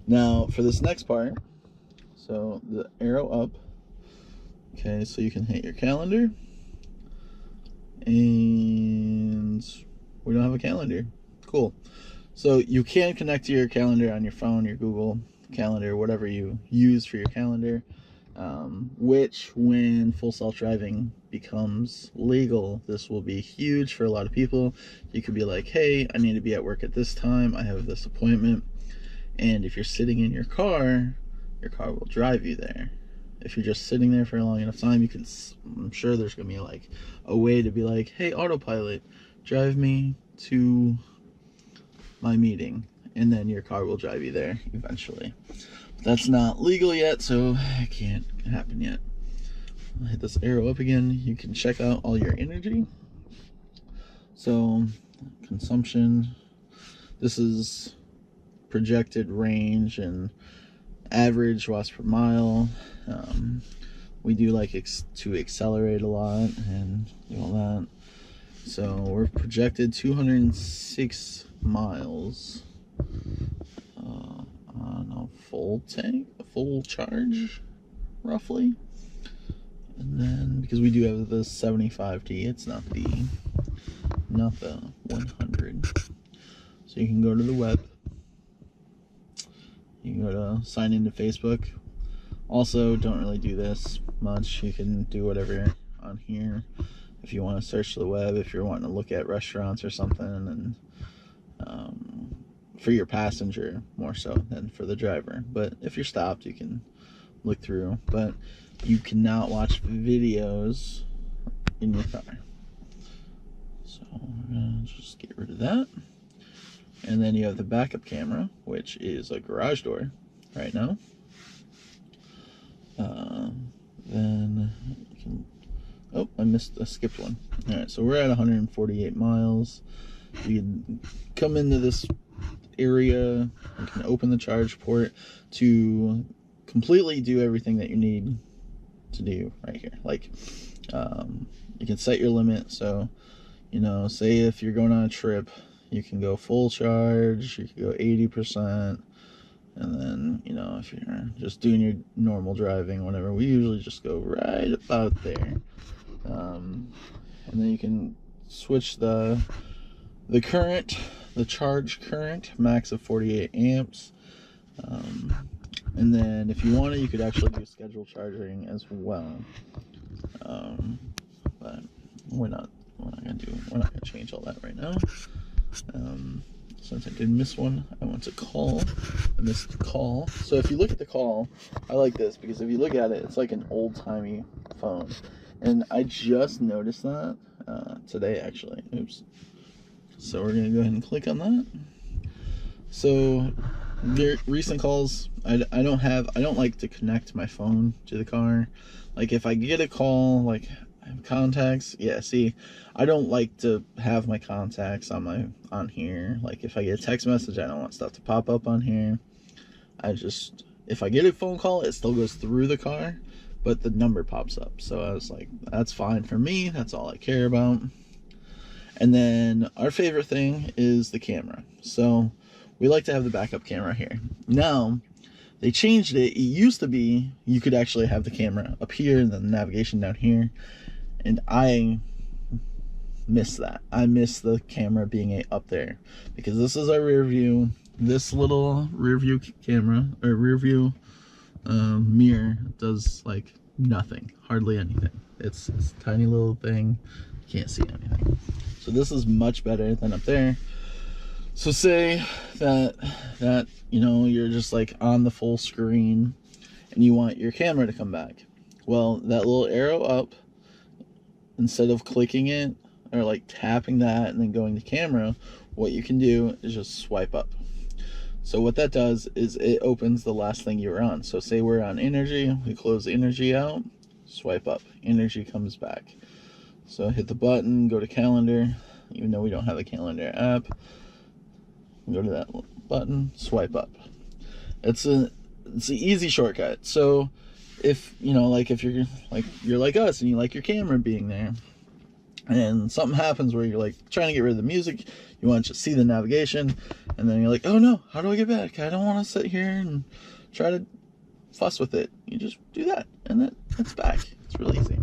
Now for this next part, so the arrow up, okay, so you can hit your calendar, and we don't have a calendar. Cool. So you can connect to your calendar on your phone, your Google Calendar, whatever you use for your calendar, which when full self-driving becomes legal, this will be huge for a lot of people. You could be like, hey, I need to be at work at this time, I have this appointment, and if you're sitting in your car will drive you there. If you're just sitting there for a long enough time, you can, I'm sure there's gonna be like a way to be like, hey, autopilot, drive me to my meeting, and then your car will drive you there eventually. That's not legal yet, so it can't happen yet. I'll hit this arrow up again. You can check out all your energy. So consumption, this is projected range and average watts per mile. We do like to accelerate a lot and do all that. So we're projected 206 miles on a full tank, a full charge, roughly. And then because we do have the 75T, it's not the 100. So you can go to the web. You can go to sign into Facebook. Also, don't really do this much. You can do whatever on here. If you want to search the web, if you're wanting to look at restaurants or something, and for your passenger more so than for the driver. But if you're stopped, you can look through. But you cannot watch videos in your car. So we're gonna just get rid of that. And then you have the backup camera, which is a garage door right now. Then you can, oh, I skipped one. All right, so we're at 148 miles. You can come into this area, you can open the charge port to completely do everything that you need to do right here. Like, you can set your limit. So, you know, say if you're going on a trip, you can go full charge, you can go 80%, and then, you know, if you're just doing your normal driving, whatever, we usually just go right about there. And then you can switch the current, the charge current, max of 48 amps. And then if you wanted, you could actually do scheduled charging as well. But we're not gonna change all that right now. Since I did miss one, I missed the call. So if you look at the call, I like this because if you look at it, it's like an old-timey phone. And I just noticed that today, actually. Oops. So we're gonna go ahead and click on that. So the recent calls, I don't like to connect my phone to the car. Like if I get a call, like I have contacts, yeah, see, I don't like to have my contacts on here. Like if I get a text message, I don't want stuff to pop up on here. If I get a phone call, it still goes through the car, but the number pops up. So I was like, that's fine for me, that's all I care about. And then our favorite thing is the camera. So we like to have the backup camera here. Now, they changed it. It used to be you could actually have the camera up here and then the navigation down here. And I miss that. I miss the camera being up there. Because this is our rear view. This little rear view camera, or rear view mirror, does like nothing. Hardly anything. It's a tiny little thing. You can't see anything. So this is much better than up there. So say that you know, you're just like on the full screen and you want your camera to come back. Well, that little arrow up, instead of clicking it or like tapping that and then going to camera, what you can do is just swipe up. So what that does is it opens the last thing you were on. So say we're on energy, we close energy out, swipe up, energy comes back. So hit the button, go to calendar, even though we don't have a calendar app. Go to that button, swipe up. It's an easy shortcut. So if, you know, like if you're like us and you like your camera being there, and something happens where you're like trying to get rid of the music, you want to just see the navigation, and then you're like, oh no, how do I get back? I don't want to sit here and try to fuss with it. You just do that, and then it's back. It's really easy.